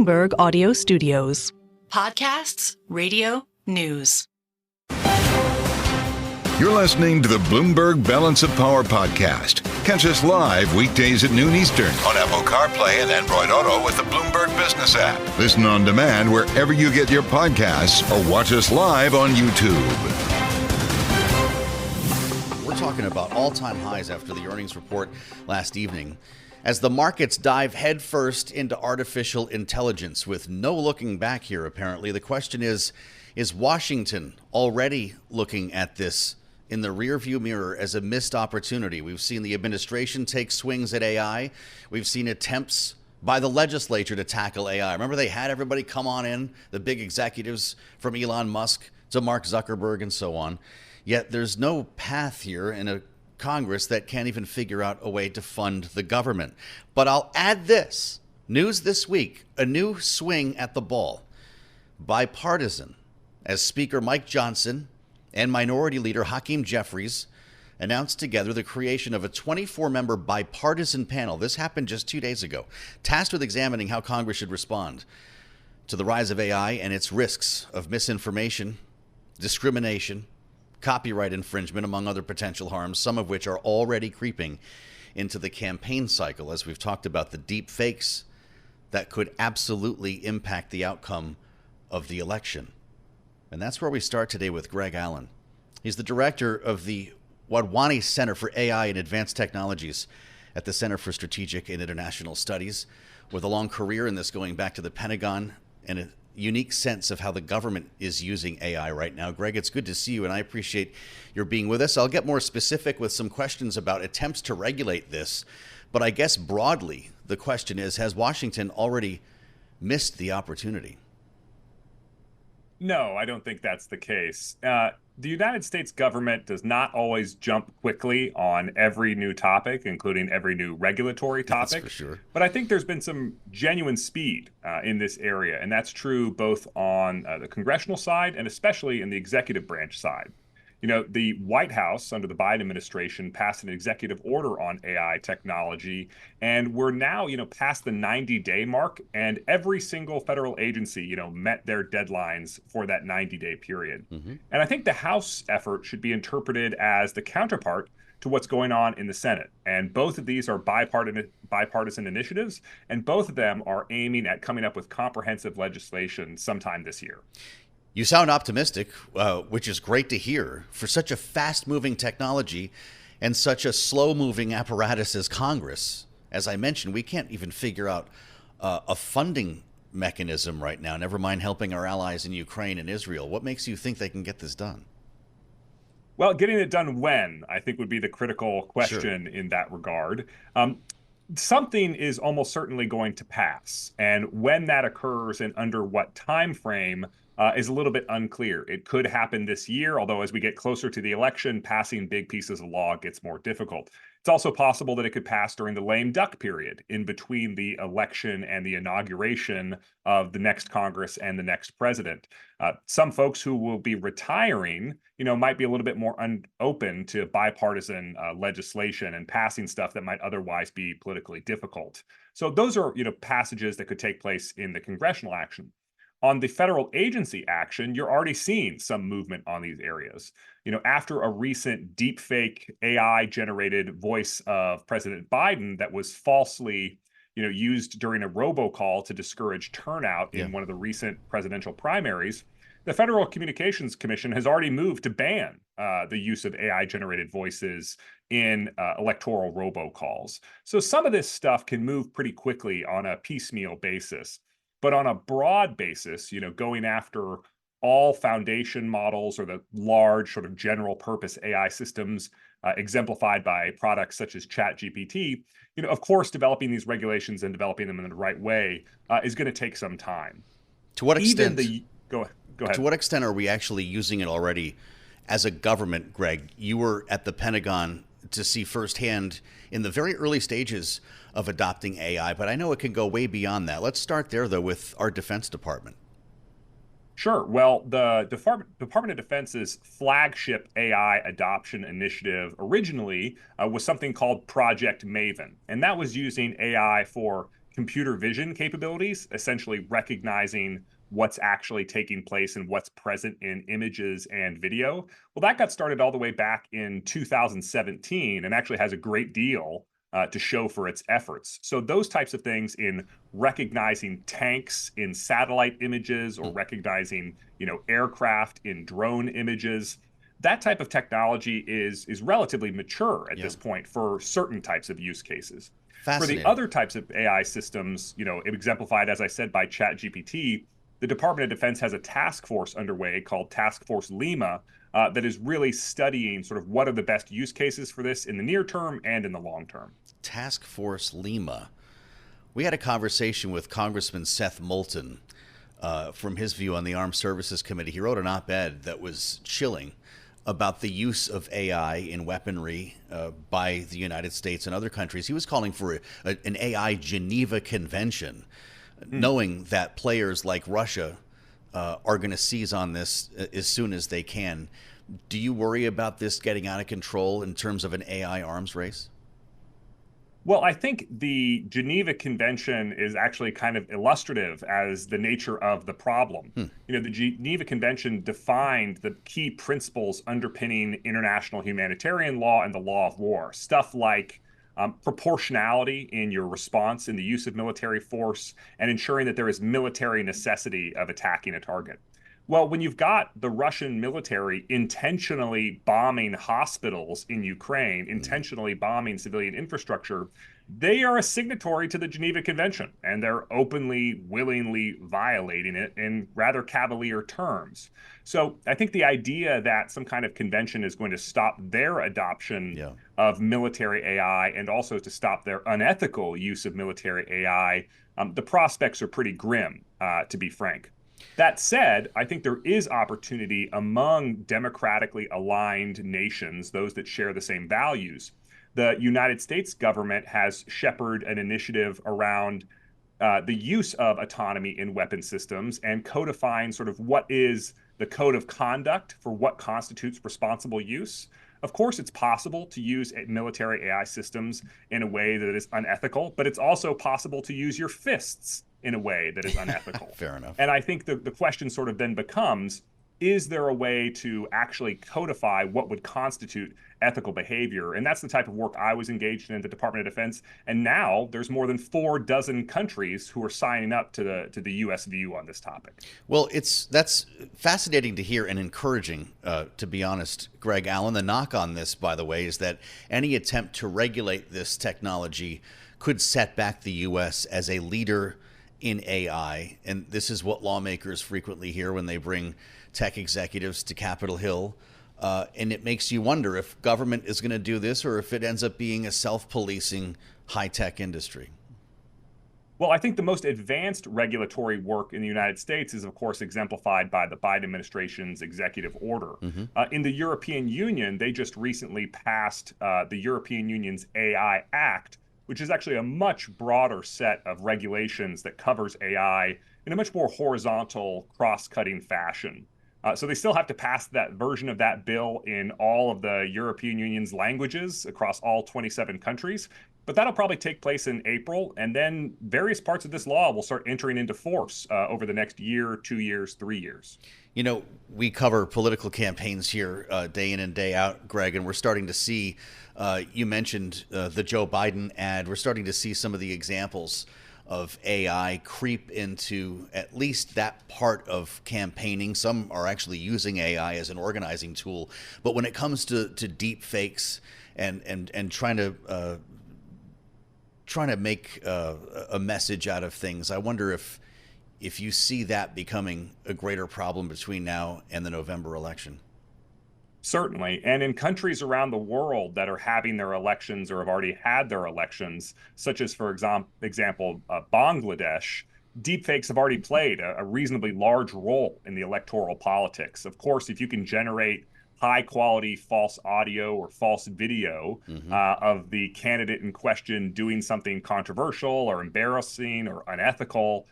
Bloomberg Audio Studios. Podcasts, radio, news. You're listening to the Bloomberg Balance of Power podcast. Catch us live weekdays at noon Eastern on Apple CarPlay and Android Auto with the Bloomberg Business app. Listen on demand wherever you get your podcasts or watch us live on YouTube. We're talking about all-time highs after the earnings report last evening as the markets dive headfirst into artificial intelligence with no looking back here, apparently. The question is Washington already looking at this in the rearview mirror as a missed opportunity? We've seen the administration take swings at AI. We've seen attempts by the legislature to tackle AI. Remember, they had everybody come on in, the big executives from Elon Musk to Mark Zuckerberg and so on. Yet there's no path here in a Congress that can't even figure out a way to fund the government. But I'll add this. News this week, a new swing at the ball. Bipartisan, as Speaker Mike Johnson and Minority Leader Hakeem Jeffries announced together the creation of a 24-member bipartisan panel. This happened just 2 days ago, tasked with examining how Congress should respond to the rise of AI and its risks of misinformation, discrimination, copyright infringement, among other potential harms, some of which are already creeping into the campaign cycle, as we've talked about the deep fakes that could absolutely impact the outcome of the election. And that's where we start today with Greg Allen. He's the director of the Wadwani Center for AI and Advanced Technologies at the Center for Strategic and International Studies, with a long career in this going back to the Pentagon and a unique sense of how the government is using AI right now. Greg, it's good to see you, and I appreciate your being with us. I'll get more specific with some questions about attempts to regulate this, but I guess broadly, the question is, has Washington already missed the opportunity? No, I don't think that's the case. The United States government does not always jump quickly on every new topic, including every new regulatory topic. That's for sure. But I think there's been some genuine speed in this area, and that's true both on the congressional side and especially in the executive branch side. You know, the White House under the Biden administration passed an executive order on AI technology, and we're now, past the 90-day mark, and every single federal agency, met their deadlines for that 90-day period. Mm-hmm. And I think the House effort should be interpreted as the counterpart to what's going on in the Senate. And both of these are bipartisan initiatives, and both of them are aiming at coming up with comprehensive legislation sometime this year. You sound optimistic, which is great to hear. For such a fast-moving technology and such a slow-moving apparatus as Congress, as I mentioned, we can't even figure out a funding mechanism right now, never mind helping our allies in Ukraine and Israel. What makes you think they can get this done? Well, getting it done when, I think, would be the critical question in that regard. Something is almost certainly going to pass, and when that occurs and under what time frame is a little bit unclear. It could happen this year, although as we get closer to the election, passing big pieces of law gets more difficult. It's also possible that it could pass during the lame duck period in between the election and the inauguration of the next Congress and the next president. Some folks who will be retiring, might be a little bit more open to bipartisan legislation and passing stuff that might otherwise be politically difficult. So those are, passages that could take place in the congressional action. On the federal agency action, you're already seeing some movement on these areas. After a recent deepfake AI-generated voice of President Biden that was falsely, used during a robocall to discourage turnout in one of the recent presidential primaries, the Federal Communications Commission has already moved to ban the use of AI-generated voices in electoral robocalls. So some of this stuff can move pretty quickly on a piecemeal basis. But on a broad basis, going after all foundation models or the large sort of general purpose AI systems exemplified by products such as ChatGPT, of course, developing these regulations and developing them in the right way is going to take some time. To what extent? Go ahead. To what extent are we actually using it already as a government, Greg? You were at the Pentagon to see firsthand in the very early stages of adopting AI, but I know it can go way beyond that. Let's start there, though, with our Defense Department. Sure. Well, the Department of Defense's flagship AI adoption initiative originally was something called Project Maven, and that was using AI for computer vision capabilities, essentially recognizing what's actually taking place and what's present in images and video. Well, that got started all the way back in 2017 and actually has a great deal to show for its efforts. So those types of things in recognizing tanks in satellite images or recognizing, aircraft in drone images, that type of technology is relatively mature at this point for certain types of use cases. For the other types of AI systems, exemplified, as I said, by ChatGPT, the Department of Defense has a task force underway called Task Force Lima that is really studying sort of what are the best use cases for this in the near term and in the long term. Task Force Lima. We had a conversation with Congressman Seth Moulton from his view on the Armed Services Committee. He wrote an op-ed that was chilling about the use of AI in weaponry by the United States and other countries. He was calling for an AI Geneva Convention, knowing that players like Russia are going to seize on this as soon as they can. Do you worry about this getting out of control in terms of an AI arms race? Well, I think the Geneva Convention is actually kind of illustrative as the nature of the problem. The Geneva Convention defined the key principles underpinning international humanitarian law and the law of war. Stuff like proportionality in your response in the use of military force and ensuring that there is military necessity of attacking a target. Well, when you've got the Russian military intentionally bombing hospitals in Ukraine, intentionally bombing civilian infrastructure, they are a signatory to the Geneva Convention, and they're openly, willingly violating it in rather cavalier terms. So I think the idea that some kind of convention is going to stop their adoption of military AI and also to stop their unethical use of military AI, the prospects are pretty grim, to be frank. That said, I think there is opportunity among democratically aligned nations, those that share the same values. The United States government has shepherded an initiative around the use of autonomy in weapon systems and codifying sort of what is the code of conduct for what constitutes responsible use. Of course, it's possible to use military AI systems in a way that is unethical, but it's also possible to use your fists in a way that is unethical. Fair enough. And I think the question sort of then becomes, is there a way to actually codify what would constitute ethical behavior? And that's the type of work I was engaged in at the Department of Defense. And now there's more than 4 dozen countries who are signing up to the U.S. view on this topic. Well, that's fascinating to hear and encouraging, to be honest, Greg Allen. The knock on this, by the way, is that any attempt to regulate this technology could set back the U.S. as a leader in AI. And this is what lawmakers frequently hear when they bring tech executives to Capitol Hill. And it makes you wonder if government is going to do this or if it ends up being a self-policing high-tech industry. Well, I think the most advanced regulatory work in the United States is, of course, exemplified by the Biden administration's executive order. In the European Union, they just recently passed the European Union's AI Act, which is actually a much broader set of regulations that covers AI in a much more horizontal, cross-cutting fashion. So they still have to pass that version of that bill in all of the European Union's languages across all 27 countries. But that'll probably take place in April, and then various parts of this law will start entering into force over the next year, 2 years, 3 years. You know, we cover political campaigns here day in and day out, Greg, and we're starting to see, you mentioned the Joe Biden ad, we're starting to see some of the examples of AI creep into at least that part of campaigning. Some are actually using AI as an organizing tool. But when it comes to deep fakes and trying to make a message out of things, I wonder if you see that becoming a greater problem between now and the November election. Certainly. And in countries around the world that are having their elections or have already had their elections, such as, for example, Bangladesh, deepfakes have already played a reasonably large role in the electoral politics. Of course, if you can generate high quality false audio or false video of the candidate in question doing something controversial or embarrassing or unethical,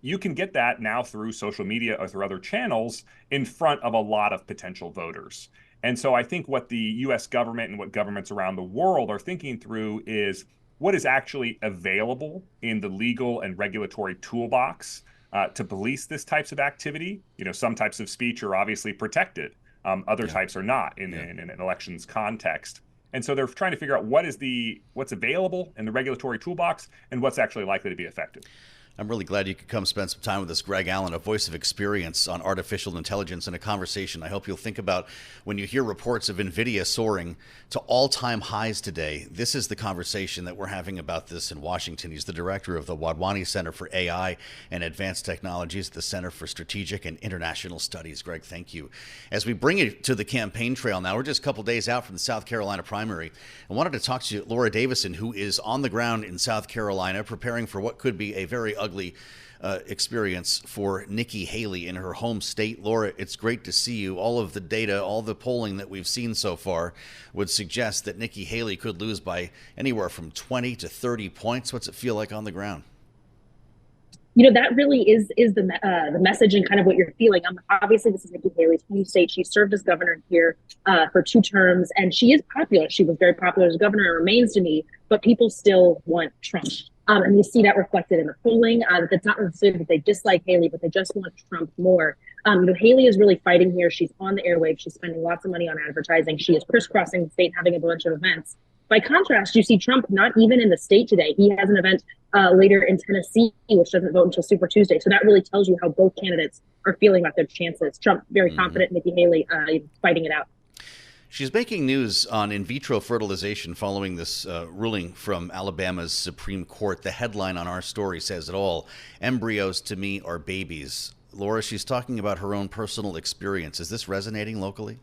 you can get that now through social media or through other channels in front of a lot of potential voters. And so I think what the U.S. government and what governments around the world are thinking through is, what is actually available in the legal and regulatory toolbox to police this types of activity. Some types of speech are obviously protected. Other types are not in an elections context. And so they're trying to figure out what's available in the regulatory toolbox and what's actually likely to be effective. I'm really glad you could come spend some time with us, Greg Allen, a voice of experience on artificial intelligence, and a conversation I hope you'll think about when you hear reports of NVIDIA soaring to all-time highs today. This is the conversation that we're having about this in Washington. He's the director of the Wadwani Center for AI and Advanced Technologies at the Center for Strategic and International Studies. Greg, thank you. As we bring you to the campaign trail now, we're just a couple days out from the South Carolina primary. I wanted to talk to Laura Davison, who is on the ground in South Carolina, preparing for what could be a very ugly experience for Nikki Haley in her home state. Laura, it's great to see you. All of the data, all the polling that we've seen so far would suggest that Nikki Haley could lose by anywhere from 20 to 30 points. What's it feel like on the ground? That really is the message and kind of what you're feeling. Obviously, this is Nikki Haley's home state. She served as governor here for 2 terms, and she is popular. She was very popular as governor and remains to me, but people still want Trump. And you see that reflected in the polling. That's not necessarily that they dislike Haley, but they just want Trump more. Haley is really fighting here. She's on the airwaves. She's spending lots of money on advertising. She is crisscrossing the state, having a bunch of events. By contrast, you see Trump not even in the state today. He has an event later in Tennessee, which doesn't vote until Super Tuesday. So that really tells you how both candidates are feeling about their chances. Trump very confident, Nikki Haley fighting it out. She's making news on in vitro fertilization following this ruling from Alabama's Supreme Court. The headline on our story says it all. Embryos to me are babies. Laura, she's talking about her own personal experience. Is this resonating locally?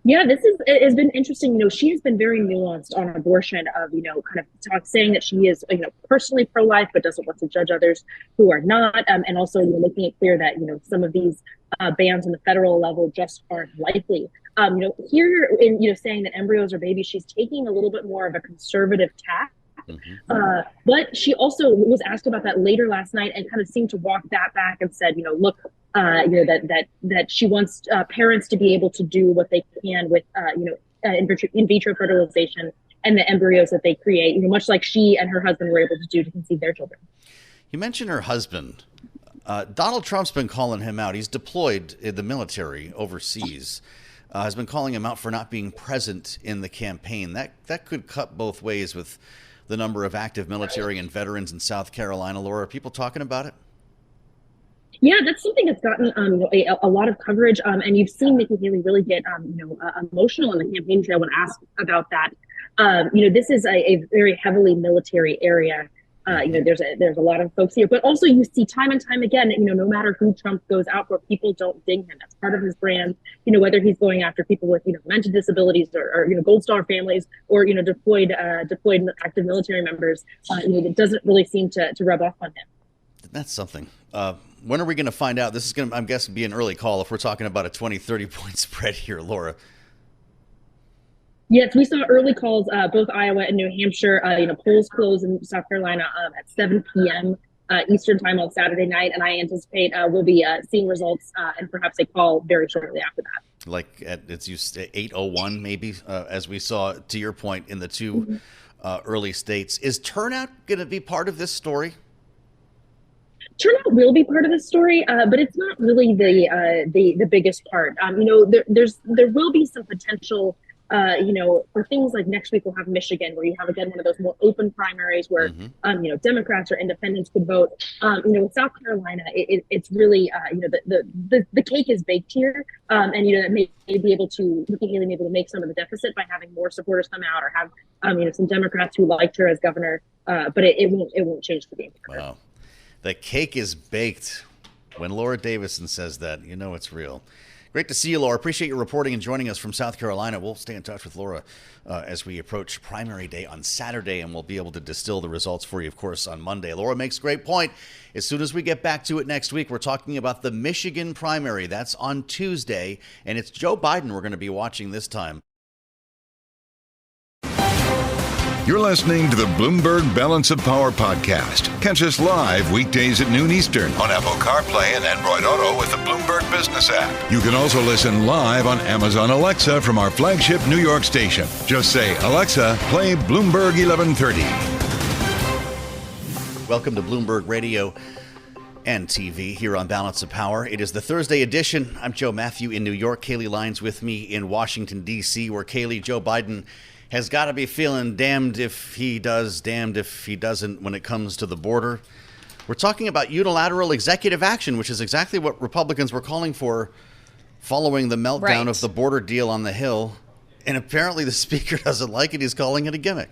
Yeah, it has been interesting. She has been very nuanced on abortion kind of saying that she is, personally pro-life, but doesn't want to judge others who are not. And also, making it clear that, some of these bans on the federal level just aren't likely. Here in, saying that embryos are babies, she's taking a little bit more of a conservative tack. But she also was asked about that later last night and kind of seemed to walk that back and said, look, that she wants parents to be able to do what they can with, in vitro fertilization and the embryos that they create, much like she and her husband were able to do to conceive their children. You mentioned her husband. Donald Trump's been calling him out. He's deployed in the military overseas. Has been calling him out for not being present in the campaign. That could cut both ways with the number of active military and veterans in South Carolina. Laura, are people talking about it? Yeah, that's something that's gotten a lot of coverage, and you've seen Nikki Haley really get emotional in the campaign trail when asked about that. This is a very heavily military area. There's a lot of folks here, but also you see time and time again, no matter who Trump goes out for, people don't ding him. That's part of his brand. Whether he's going after people with mental disabilities or Gold Star families or deployed active military members, it doesn't really seem to rub off on him. That's something. When are we going to find out? This is going to, I'm guessing, be an early call if we're talking about a 20, 30-point spread here, Laura. Yes, we saw early calls, both Iowa and New Hampshire. Polls close in South Carolina at 7 p.m. Eastern time on Saturday night, and I anticipate we'll be seeing results and perhaps a call very shortly after that. Like it's 8:01 maybe, as we saw, to your point, in the two early states. Is turnout going to be part of this story? Turnout will be part of the story, but it's not really the biggest part. There will be some potential, for things like next week we'll have Michigan, where you have again one of those more open primaries where Democrats or independents could vote. With South Carolina, it's really the cake is baked here, and that Nikki Haley may be able to make some of the deficit by having more supporters come out or have some Democrats who liked her as governor, but it won't change the game. Wow. The cake is baked. When Laura Davison says that, it's real. Great to see you, Laura. Appreciate your reporting and joining us from South Carolina. We'll stay in touch with Laura as we approach primary day on Saturday, and we'll be able to distill the results for you, of course, on Monday. Laura makes a great point. As soon as we get back to it next week, we're talking about the Michigan primary. That's on Tuesday, and it's Joe Biden we're going to be watching this time. You're listening to the Bloomberg Balance of Power podcast. Catch us live weekdays at noon Eastern on Apple CarPlay and Android Auto with the Bloomberg Business app. You can also listen live on Amazon Alexa from our flagship New York station. Just say, Alexa, play Bloomberg 1130. Welcome to Bloomberg Radio and TV here on Balance of Power. It is the Thursday edition. I'm Mathieu in New York. Kailey Leinz with me in Washington, D.C., where Kailey, Joe Biden has got to be feeling damned if he does, damned if he doesn't when it comes to the border. We're talking about unilateral executive action, which is exactly what Republicans were calling for following the meltdown of the border deal on the Hill. And apparently the speaker doesn't like it. He's calling it a gimmick.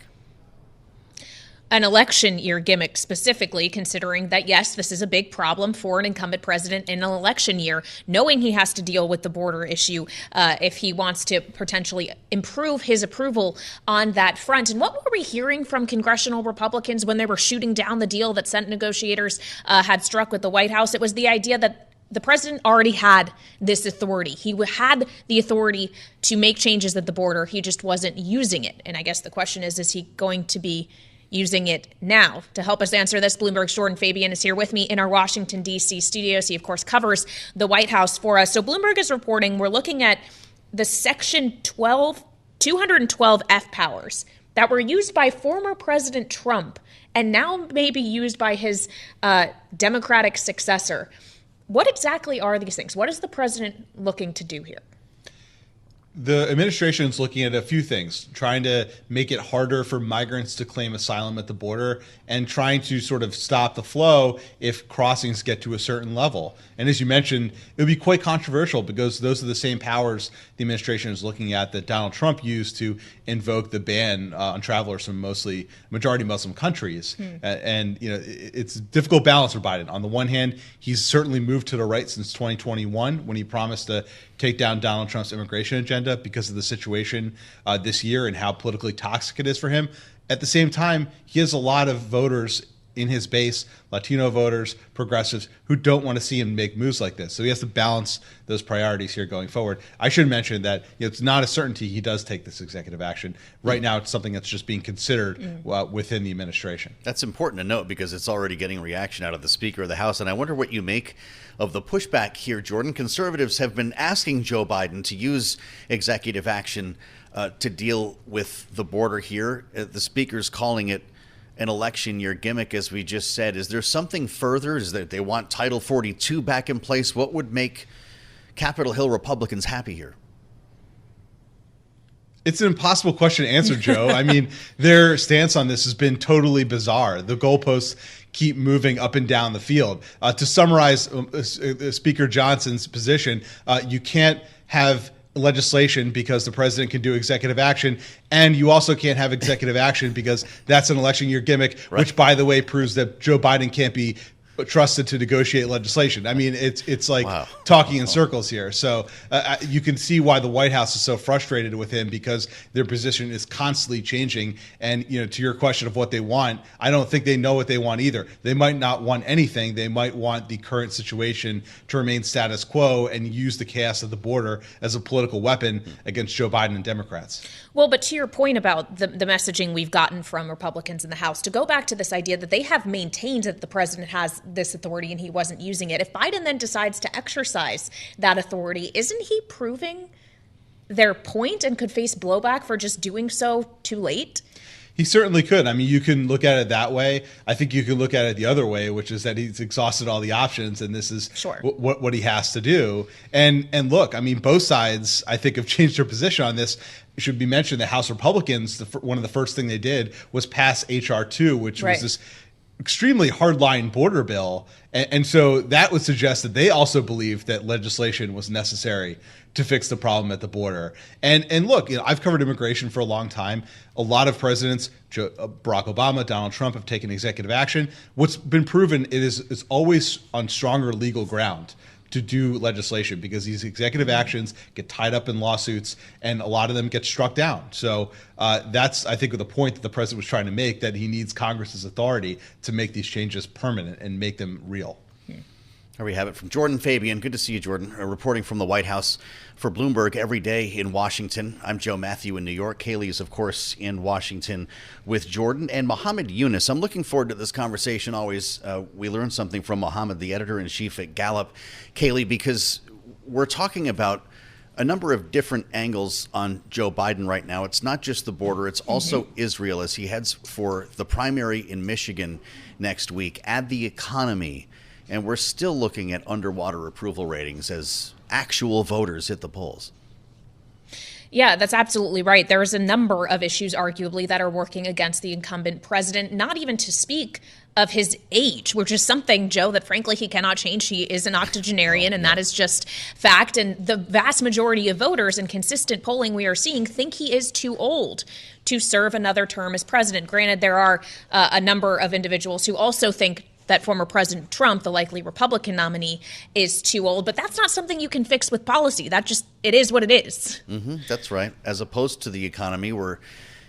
An election year gimmick specifically, considering that, yes, this is a big problem for an incumbent president in an election year, knowing he has to deal with the border issue if he wants to potentially improve his approval on that front. And what were we hearing from congressional Republicans when they were shooting down the deal that Senate negotiators had struck with the White House? It was the idea that the president already had this authority. He had the authority to make changes at the border. He just wasn't using it. And I guess the question is he going to be using it now? To help us answer this, Bloomberg's Jordan Fabian is here with me in our Washington, D.C. studios. He, of course, covers the White House for us. So Bloomberg is reporting we're looking at the Section 212F powers that were used by former President Trump and now may be used by his Democratic successor. What exactly are these things? What is the president looking to do here? The administration is looking at a few things, trying to make it harder for migrants to claim asylum at the border and trying to sort of stop the flow if crossings get to a certain level. And as you mentioned, it would be quite controversial because those are the same powers the administration is looking at that Donald Trump used to invoke the ban on travelers from mostly majority Muslim countries. And, you know, it's a difficult balance for Biden. On the one hand, he's certainly moved to the right since 2021 when he promised to take down Donald Trump's immigration agenda because of the situation this year and how politically toxic it is for him. At the same time, he has a lot of voters in his base, Latino voters, progressives, who don't want to see him make moves like this. So he has to balance those priorities here going forward. I should mention that it's not a certainty he does take this executive action. Right now, it's something that's just being considered within the administration. That's important to note because it's already getting reaction out of the Speaker of the House. And I wonder what you make of the pushback here, Jordan. Conservatives have been asking Joe Biden to use executive action to deal with the border here. The Speaker's calling it an election year gimmick, as we just said. Is there something further? Is that they want Title 42 back in place? What would make Capitol Hill Republicans happy here? It's an impossible question to answer, Joe. I mean, their stance on this has been totally bizarre. The goalposts keep moving up and down the field. To summarize Speaker Johnson's position, you can't have legislation because the president can do executive action, and you also can't have executive action because that's an election year gimmick, which, by the way, proves that Joe Biden can't be trusted to negotiate legislation. I mean, it's like talking in circles here. So you can see why the White House is so frustrated with him because their position is constantly changing. And, you know, to your question of what they want, I don't think they know what they want either. They might not want anything. They might want the current situation to remain status quo and use the chaos of the border as a political weapon against Joe Biden and Democrats. Well, but to your point about the messaging we've gotten from Republicans in the House, to go back to this idea that they have maintained that the president has this authority and he wasn't using it. If Biden then decides to exercise that authority, isn't he proving their point and could face blowback for just doing so too late? He certainly could. I mean, you can look at it that way. I think you can look at it the other way, which is that he's exhausted all the options, and this is what he has to do. And look, I mean, both sides, I think, have changed their position on this. It should be mentioned the House Republicans, one of the first thing they did was pass H.R. 2, which was this extremely hardline border bill. And so that would suggest that they also believed that legislation was necessary to fix the problem at the border. And look, you know, I've covered immigration for a long time. A lot of presidents, Barack Obama, Donald Trump, have taken executive action. What's been proven it's always on stronger legal ground to do legislation because these executive actions get tied up in lawsuits and a lot of them get struck down. So that's, I think, the point that the president was trying to make, that he needs Congress's authority to make these changes permanent and make them real. There we have it from Jordan Fabian. Good to see you, Jordan. Reporting from the White House for Bloomberg every day in Washington. I'm Mathieu in New York. Kailey is, of course, in Washington with Jordan and Mohamed Younis. I'm looking forward to this conversation. Always, we learn something from Mohamed, the editor-in-chief at Gallup. Kailey, because we're talking about a number of different angles on Joe Biden right now. It's not just the border. It's also Israel as he heads for the primary in Michigan next week. Add the economy. And we're still looking at underwater approval ratings as actual voters hit the polls. Yeah, that's absolutely right. There is a number of issues, arguably, that are working against the incumbent president, not even to speak of his age, which is something, Joe, that frankly he cannot change. He is an octogenarian, and that is just fact. And the vast majority of voters in consistent polling we are seeing think he is too old to serve another term as president. Granted, there are a number of individuals who also think that former President Trump, the likely Republican nominee, is too old. But that's not something you can fix with policy. It is what it is. That's right. As opposed to the economy, where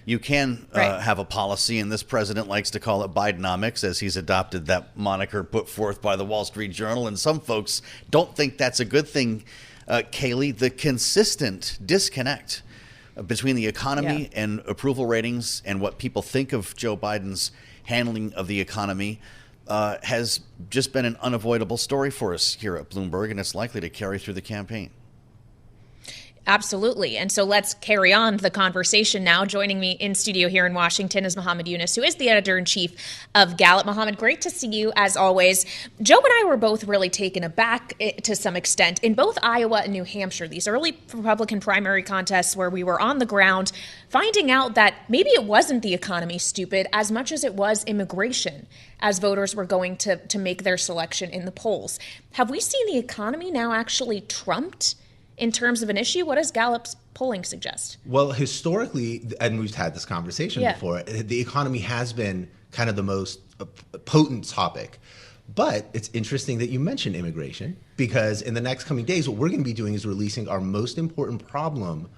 you can have a policy, and this president likes to call it Bidenomics, as he's adopted that moniker put forth by the Wall Street Journal. And some folks don't think that's a good thing. Kailey, the consistent disconnect between the economy and approval ratings and what people think of Joe Biden's handling of the economy has just been an unavoidable story for us here at Bloomberg, and it's likely to carry through the campaign. Absolutely. And so let's carry on the conversation now. Joining me in studio here in Washington is Mohamed Younis, who is the editor-in-chief of Gallup. Mohamed, great to see you as always. Joe and I were both really taken aback to some extent in both Iowa and New Hampshire, these early Republican primary contests where we were on the ground, finding out that maybe it wasn't the economy, stupid, as much as it was immigration, as voters were going to make their selection in the polls. Have we seen the economy now actually trumped in terms of an issue? What does Gallup's polling suggest? Well, historically, and we've had this conversation before, the economy has been kind of the most potent topic. But it's interesting that you mentioned immigration, because in the next coming days, what we're going to be doing is releasing our most important problem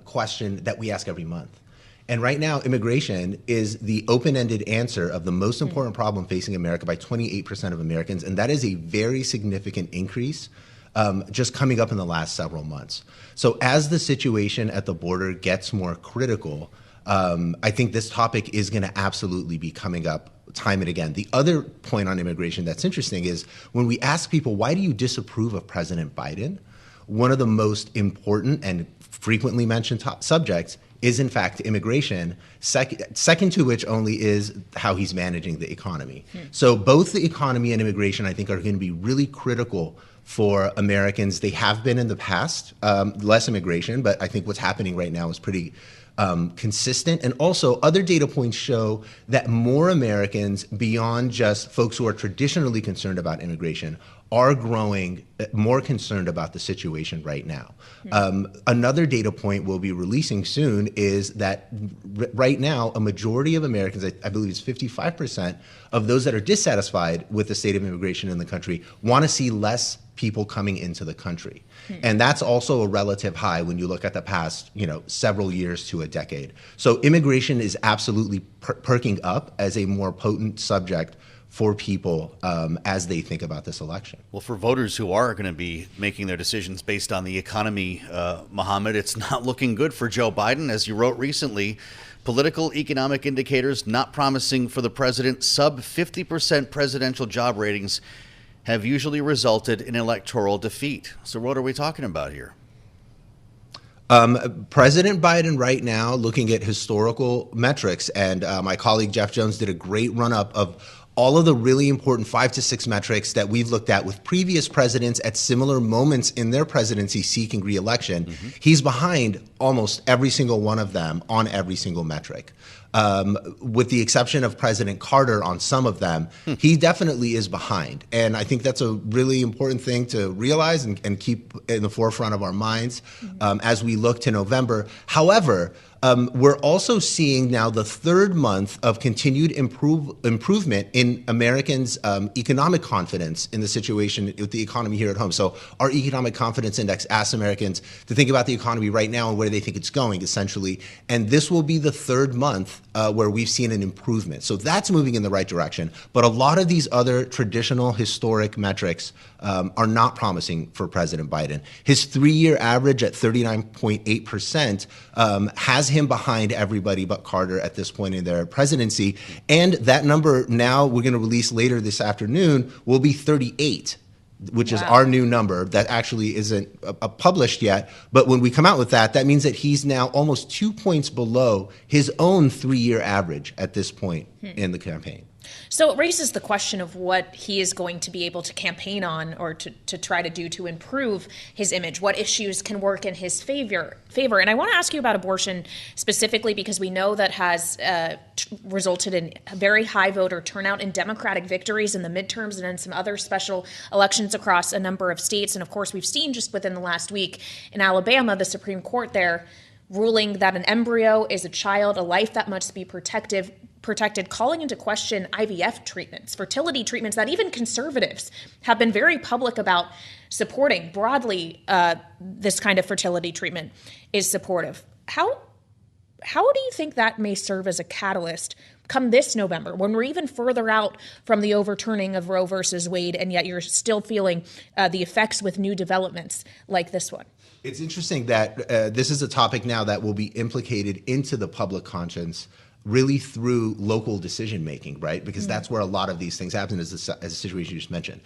question that we ask every month. And right now, immigration is the open-ended answer of the most important problem facing America by 28% of Americans. And that is a very significant increase just coming up in the last several months. So as the situation at the border gets more critical, I think this topic is going to absolutely be coming up time and again. The other point on immigration that's interesting is when we ask people, why do you disapprove of President Biden? One of the most important and frequently mentioned subjects is, in fact, immigration, second to which only is how he's managing the economy. So both the economy and immigration, I think, are going to be really critical for Americans. They have been in the past, less immigration, but I think what's happening right now is pretty consistent. And also, other data points show that more Americans, beyond just folks who are traditionally concerned about immigration, are growing more concerned about the situation right now. Another data point we'll be releasing soon is that right now, a majority of Americans, I believe it's 55% of those that are dissatisfied with the state of immigration in the country, want to see less people coming into the country. And that's also a relative high when you look at the past, several years to a decade. So immigration is absolutely perking up as a more potent subject for people as they think about this election. Well, for voters who are going to be making their decisions based on the economy, Mohamed, it's not looking good for Joe Biden. As you wrote recently, political economic indicators not promising for the president. Sub 50% presidential job ratings have usually resulted in electoral defeat. So what are we talking about here? President Biden right now, looking at historical metrics, and my colleague Jeff Jones did a great run-up of all of the really important 5 to 6 metrics that we've looked at with previous presidents at similar moments in their presidency seeking re-election. He's behind almost every single one of them on every single metric. With the exception of President Carter on some of them, he definitely is behind. And I think that's a really important thing to realize and keep in the forefront of our minds as we look to November. However, We're also seeing now the third month of continued improvement in Americans' economic confidence in the situation with the economy here at home. So our economic confidence index asks Americans to think about the economy right now and where they think it's going, essentially. And this will be the third month where we've seen an improvement. So that's moving in the right direction. But a lot of these other traditional historic metrics are not promising for President Biden. His 3-year average at 39.8% has him behind everybody but Carter at this point in their presidency. And that number now we're going to release later this afternoon will be 38, which is our new number that actually isn't published yet. But when we come out with that, that means that he's now almost 2 points below his own 3-year average at this point in the campaign. So it raises the question of what he is going to be able to campaign on or to try to do to improve his image. What issues can work in his favor? And I want to ask you about abortion specifically because we know that has resulted in a very high voter turnout in Democratic victories in the midterms and in some other special elections across a number of states. And of course, we've seen just within the last week in Alabama, the Supreme Court there ruling that an embryo is a child, a life that must be protected, calling into question IVF treatments, fertility treatments that even conservatives have been very public about supporting broadly. This kind of fertility treatment is supportive. How do you think that may serve as a catalyst come this November, when we're even further out from the overturning of Roe versus Wade, and yet you're still feeling the effects with new developments like this one? It's interesting that this is a topic now that will be implicated into the public conscience really through local decision making, right? Because that's where a lot of these things happen, as the situation you just mentioned.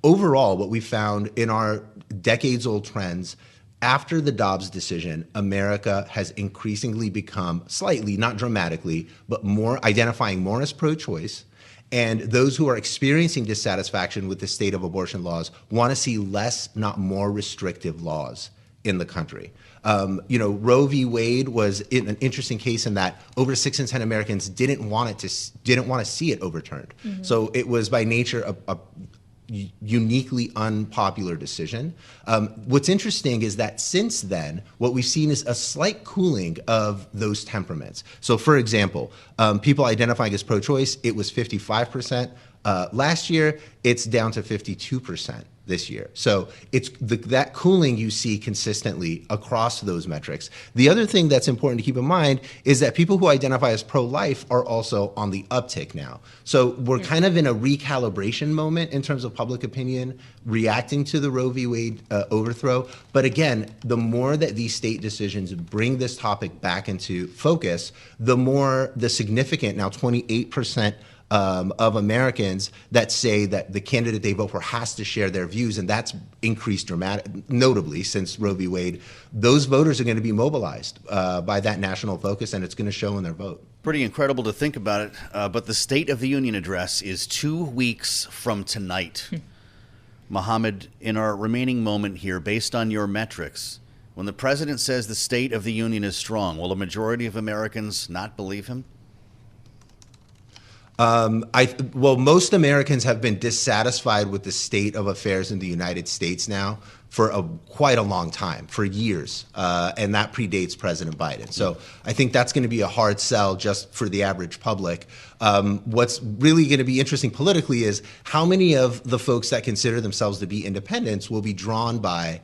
Overall, what we found in our decades-old trends, after the Dobbs decision, America has increasingly become slightly, not dramatically, but more identifying more as pro-choice. And those who are experiencing dissatisfaction with the state of abortion laws want to see less, not more restrictive laws in the country. Roe v. Wade was an interesting case in that over 6 in 10 Americans didn't want to see it overturned. So it was by nature a uniquely unpopular decision. What's interesting is that since then, what we've seen is a slight cooling of those temperaments. So, for example, people identifying as pro-choice, it was 55%. Last year, it's down to 52% this year. So it's that cooling you see consistently across those metrics. The other thing that's important to keep in mind is that people who identify as pro-life are also on the uptick now. So we're kind of in a recalibration moment in terms of public opinion reacting to the Roe v. Wade overthrow. But again, the more that these state decisions bring this topic back into focus, the more the significant, now 28% of Americans that say that the candidate they vote for has to share their views, and that's increased notably since Roe v. Wade. Those voters are going to be mobilized by that national focus, and it's going to show in their vote. Pretty incredible to think about it, but the State of the Union address is 2 weeks from tonight. Mohamed, in our remaining moment here, based on your metrics, when the president says the State of the Union is strong, will a majority of Americans not believe him? Most Americans have been dissatisfied with the state of affairs in the United States now for quite a long time, for years, and that predates President Biden. So I think that's going to be a hard sell just for the average public. What's really going to be interesting politically is how many of the folks that consider themselves to be independents will be drawn by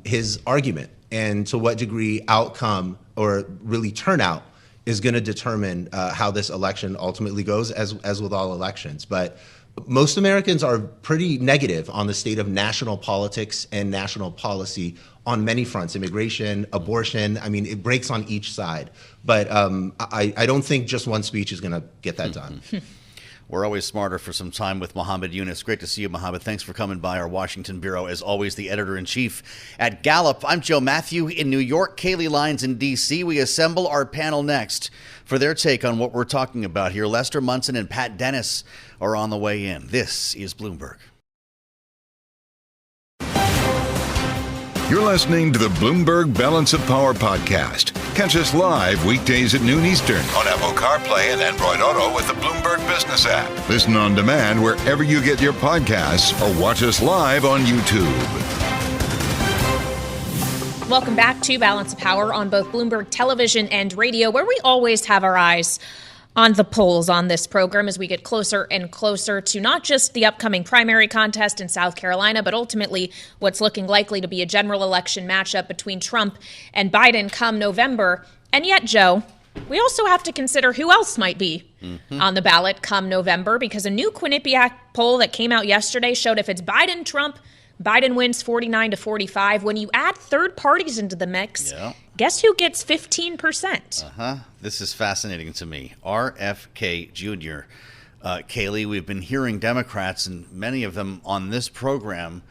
his argument, and to what degree outcome or really turnout is going to determine how this election ultimately goes, as with all elections. But most Americans are pretty negative on the state of national politics and national policy on many fronts: immigration, abortion. I mean, it breaks on each side. But I don't think just one speech is going to get that done. We're always smarter for some time with Mohamed Younis. Great to see you, Mohamed. Thanks for coming by our Washington bureau. As always, the editor-in-chief at Gallup. I'm Joe Mathieu in New York, Kailey, Leinz in D.C. We assemble our panel next for their take on what we're talking about here. Lester Munson and Pat Dennis are on the way in. This is Bloomberg. You're listening to the Bloomberg Balance of Power podcast. Catch us live weekdays at noon Eastern on Apple CarPlay and Android Auto with the Bloomberg Business app. Listen on demand wherever you get your podcasts or watch us live on YouTube. Welcome back to Balance of Power on both Bloomberg Television and radio, where we always have our eyes on the polls on this program as we get closer and closer to not just the upcoming primary contest in South Carolina, but ultimately what's looking likely to be a general election matchup between Trump and Biden come November. And yet, Joe, we also have to consider who else might be on the ballot come November, because a new Quinnipiac poll that came out yesterday showed if it's Biden-Trump, Biden wins 49-45. When you add third parties into the mix, guess who gets 15%? This is fascinating to me. RFK Jr. Kailey, we've been hearing Democrats, and many of them on this program,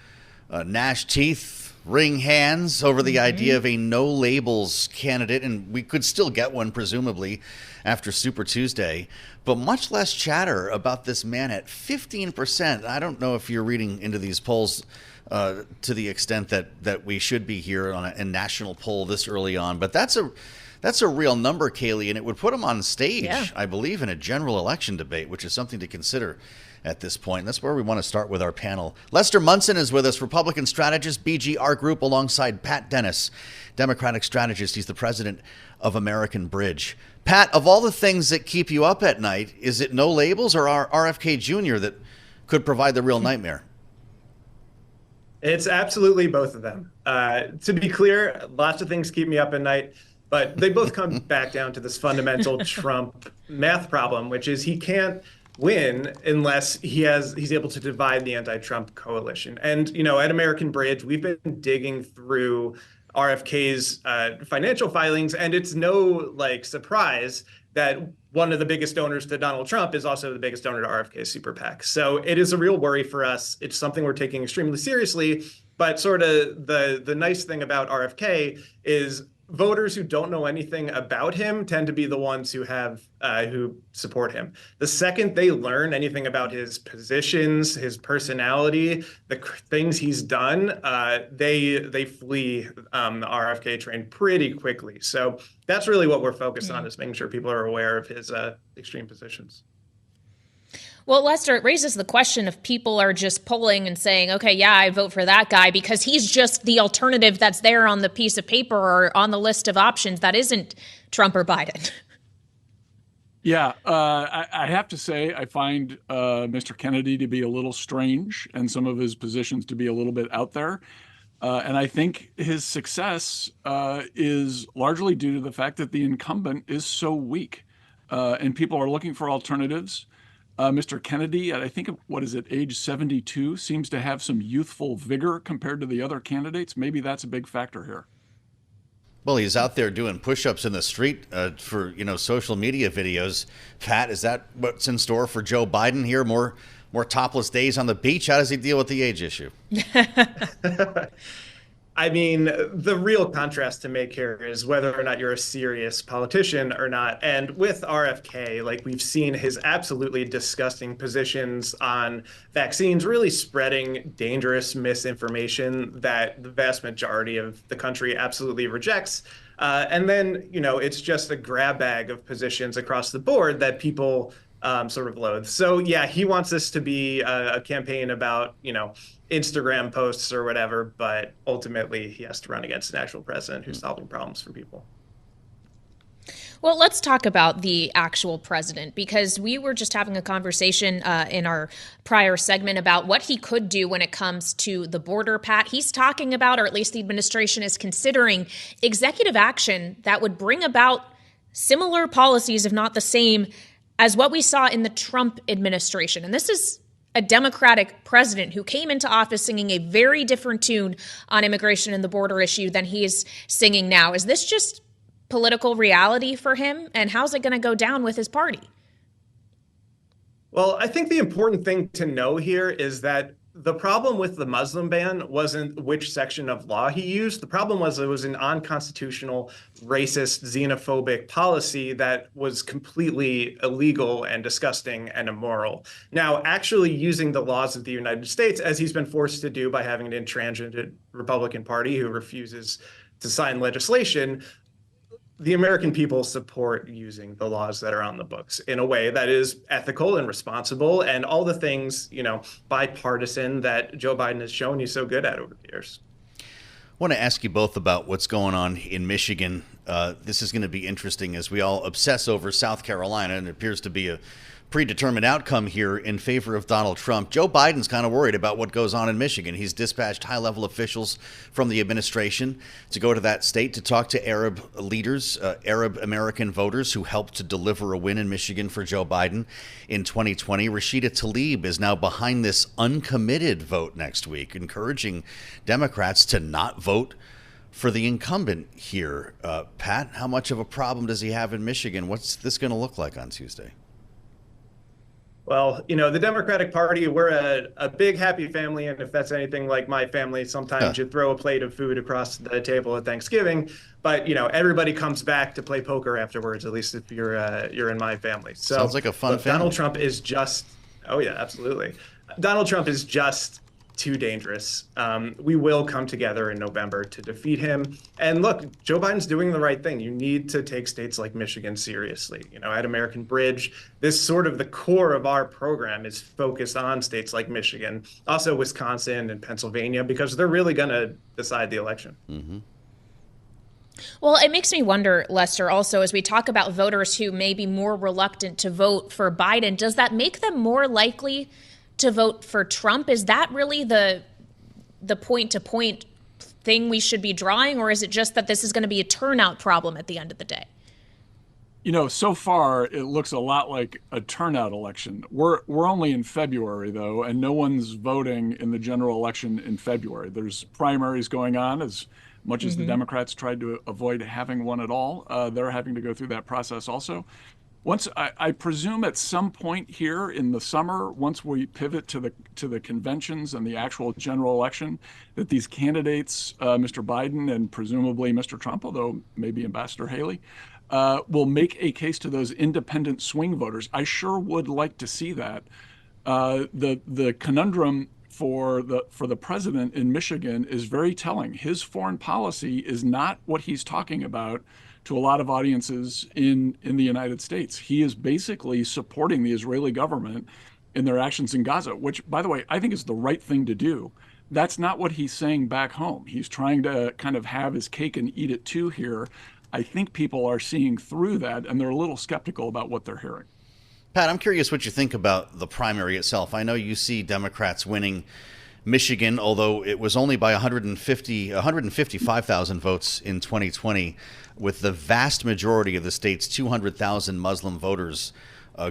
gnash teeth, wring hands over the idea of a no-labels candidate, and we could still get one, presumably, after Super Tuesday, but much less chatter about this man at 15%. I don't know if you're reading into these polls to the extent that we should be here on a national poll this early on, but that's a real number, Kailey, and it would put him on stage, I believe, in a general election debate, which is something to consider at this point. That's where we want to start with our panel. Lester Munson is with us, Republican strategist, BGR Group, alongside Pat Dennis, Democratic strategist. He's the president of American Bridge. Pat, of all the things that keep you up at night, is it no labels or RFK Jr. that could provide the real nightmare? It's absolutely both of them. To be clear, lots of things keep me up at night, but they both come back down to this fundamental Trump math problem, which is he can't win unless he's able to divide the anti-Trump coalition. And, you know, at American Bridge, we've been digging through RFK's financial filings, and it's no surprise that one of the biggest donors to Donald Trump is also the biggest donor to RFK's super PAC. So it is a real worry for us. It's something we're taking extremely seriously. But sort of the nice thing about RFK is voters who don't know anything about him tend to be the ones who support him. The second they learn anything about his positions, his personality, the things he's done, they flee the RFK train pretty quickly. So that's really what we're focused on, is making sure people are aware of his extreme positions. Well, Lester, it raises the question if people are just polling and saying, okay, yeah, I vote for that guy because he's just the alternative that's there on the piece of paper or on the list of options that isn't Trump or Biden. Yeah, I have to say I find Mr. Kennedy to be a little strange and some of his positions to be a little bit out there. And I think his success is largely due to the fact that the incumbent is so weak and people are looking for alternatives. Mr. Kennedy, I think, age 72, seems to have some youthful vigor compared to the other candidates. Maybe that's a big factor here. Well, he's out there doing push-ups in the street for social media videos. Pat, is that what's in store for Joe Biden here? More topless days on the beach? How does he deal with the age issue? I mean, the real contrast to make here is whether or not you're a serious politician or not. And with RFK, we've seen his absolutely disgusting positions on vaccines really spreading dangerous misinformation that the vast majority of the country absolutely rejects. And then, it's just a grab bag of positions across the board that people sort of loathe. So, yeah, he wants this to be a campaign about, Instagram posts or whatever, but ultimately he has to run against an actual president who's solving problems for people. Well, let's talk about the actual president, because we were just having a conversation in our prior segment about what he could do when it comes to the border, Pat. He's talking about, or at least the administration is considering, executive action that would bring about similar policies, if not the same, as what we saw in the Trump administration. And this is a Democratic president who came into office singing a very different tune on immigration and the border issue than he is singing now. Is this just political reality for him? And how's it going to go down with his party? Well, I think the important thing to know here is that the problem with the Muslim ban wasn't which section of law he used. The problem was it was an unconstitutional, racist, xenophobic policy that was completely illegal and disgusting and immoral. Now, actually using the laws of the United States, as he's been forced to do by having an intransigent Republican Party who refuses to sign legislation, the American people support using the laws that are on the books in a way that is ethical and responsible and all the things, bipartisan that Joe Biden has shown he's so good at over the years. want to ask you both about what's going on in Michigan. This is going to be interesting as we all obsess over South Carolina, and it appears to be a predetermined outcome here in favor of Donald Trump. Joe Biden's kind of worried about what goes on in Michigan. He's dispatched high-level officials from the administration to go to that state to talk to Arab leaders, Arab American voters who helped to deliver a win in Michigan for Joe Biden in 2020. Rashida Tlaib is now behind this uncommitted vote next week, encouraging Democrats to not vote for the incumbent here. Pat, how much of a problem does he have in Michigan? What's this going to look like on Tuesday? Well, the Democratic Party, we're a big, happy family. And if that's anything like my family, sometimes you throw a plate of food across the table at Thanksgiving. But, everybody comes back to play poker afterwards, at least if you're in my family. So sounds like a fun family. Donald Trump is just, oh, yeah, absolutely. Donald Trump is just too dangerous. We will come together in November to defeat him. And look, Joe Biden's doing the right thing. You need to take states like Michigan seriously. At American Bridge, this sort of the core of our program is focused on states like Michigan, also Wisconsin and Pennsylvania, because they're really going to decide the election. Mm-hmm. Well, it makes me wonder, Lester, also, as we talk about voters who may be more reluctant to vote for Biden, does that make them more likely to vote for Trump? Is that really the point-to-point thing we should be drawing, or is it just that this is going to be a turnout problem at the end of the day? So far it looks a lot like a turnout election. We're only in February, though, and no one's voting in the general election in February. There's primaries going on. As much as the Democrats tried to avoid having one at all, they're having to go through that process also. Once I presume at some point here in the summer, once we pivot to the conventions and the actual general election, that these candidates, Mr. Biden and presumably Mr. Trump, although maybe Ambassador Haley, will make a case to those independent swing voters. I sure would like to see that. The conundrum for the president in Michigan is very telling. His foreign policy is not what he's talking about to a lot of audiences in the United States. He is basically supporting the Israeli government in their actions in Gaza, which, by the way, I think is the right thing to do. That's not what he's saying back home. He's trying to kind of have his cake and eat it too here. I think people are seeing through that, and they're a little skeptical about what they're hearing. Pat, I'm curious what you think about the primary itself. I know you see Democrats winning Michigan, although it was only by 155,000 votes in 2020, with the vast majority of the state's 200,000 Muslim voters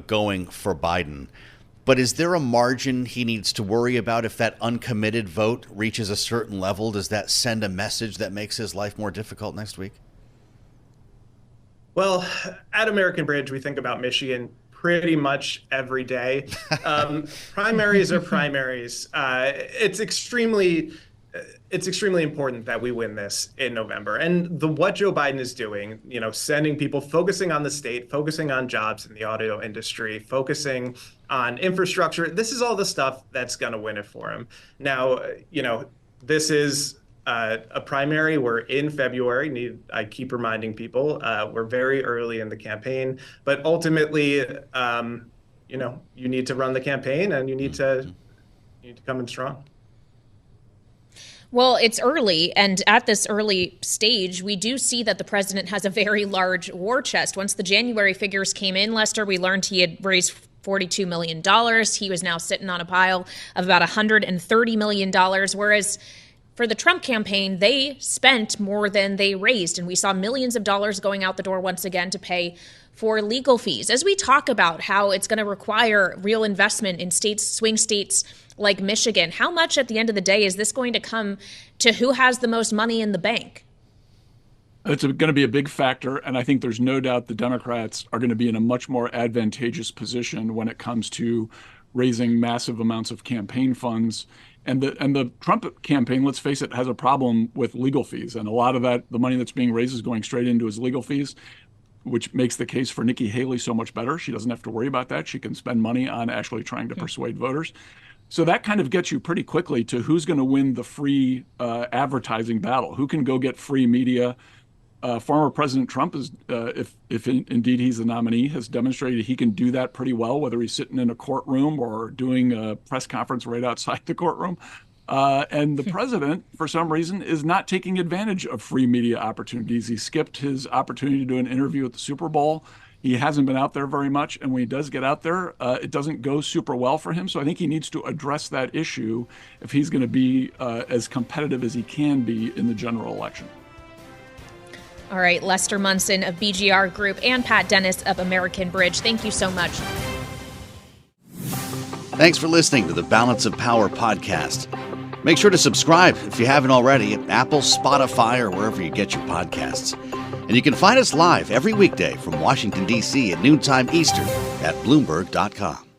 going for Biden. But is there a margin he needs to worry about if that uncommitted vote reaches a certain level? Does that send a message that makes his life more difficult next week? Well, at American Bridge, we think about Michigan pretty much every day. Primaries are primaries. It's extremely important that we win this in November. And what Joe Biden is doing, sending people, focusing on the state, focusing on jobs in the auto industry, focusing on infrastructure, this is all the stuff that's going to win it for him. Now, this is a primary. We're in February. I keep reminding people we're very early in the campaign, but ultimately, you need to run the campaign and you need to come in strong. Well, it's early, and at this early stage, we do see that the president has a very large war chest. Once the January figures came in, Lester, we learned he had raised $42 million. He was now sitting on a pile of about $130 million, whereas for the Trump campaign, they spent more than they raised, and we saw millions of dollars going out the door once again to pay for legal fees. As we talk about how it's going to require real investment in swing states like Michigan, how much at the end of the day is this going to come to who has the most money in the bank? It's going to be a big factor, and I think there's no doubt the Democrats are going to be in a much more advantageous position when it comes to raising massive amounts of campaign funds. And the Trump campaign, let's face it, has a problem with legal fees. And a lot of that, the money that's being raised is going straight into his legal fees, which makes the case for Nikki Haley so much better. She doesn't have to worry about that. She can spend money on actually trying to persuade voters. So that kind of gets you pretty quickly to who's going to win the free advertising battle, who can go get free media. Former President Trump, is, if indeed he's the nominee, has demonstrated he can do that pretty well, whether he's sitting in a courtroom or doing a press conference right outside the courtroom. And the president, for some reason, is not taking advantage of free media opportunities. He skipped his opportunity to do an interview at the Super Bowl. He hasn't been out there very much. And when he does get out there, it doesn't go super well for him. So I think he needs to address that issue if he's going to be as competitive as he can be in the general election. All right, Lester Munson of BGR Group and Pat Dennis of American Bridge, thank you so much. Thanks for listening to the Balance of Power podcast. Make sure to subscribe if you haven't already at Apple, Spotify, or wherever you get your podcasts. And you can find us live every weekday from Washington, D.C. at noontime Eastern at Bloomberg.com.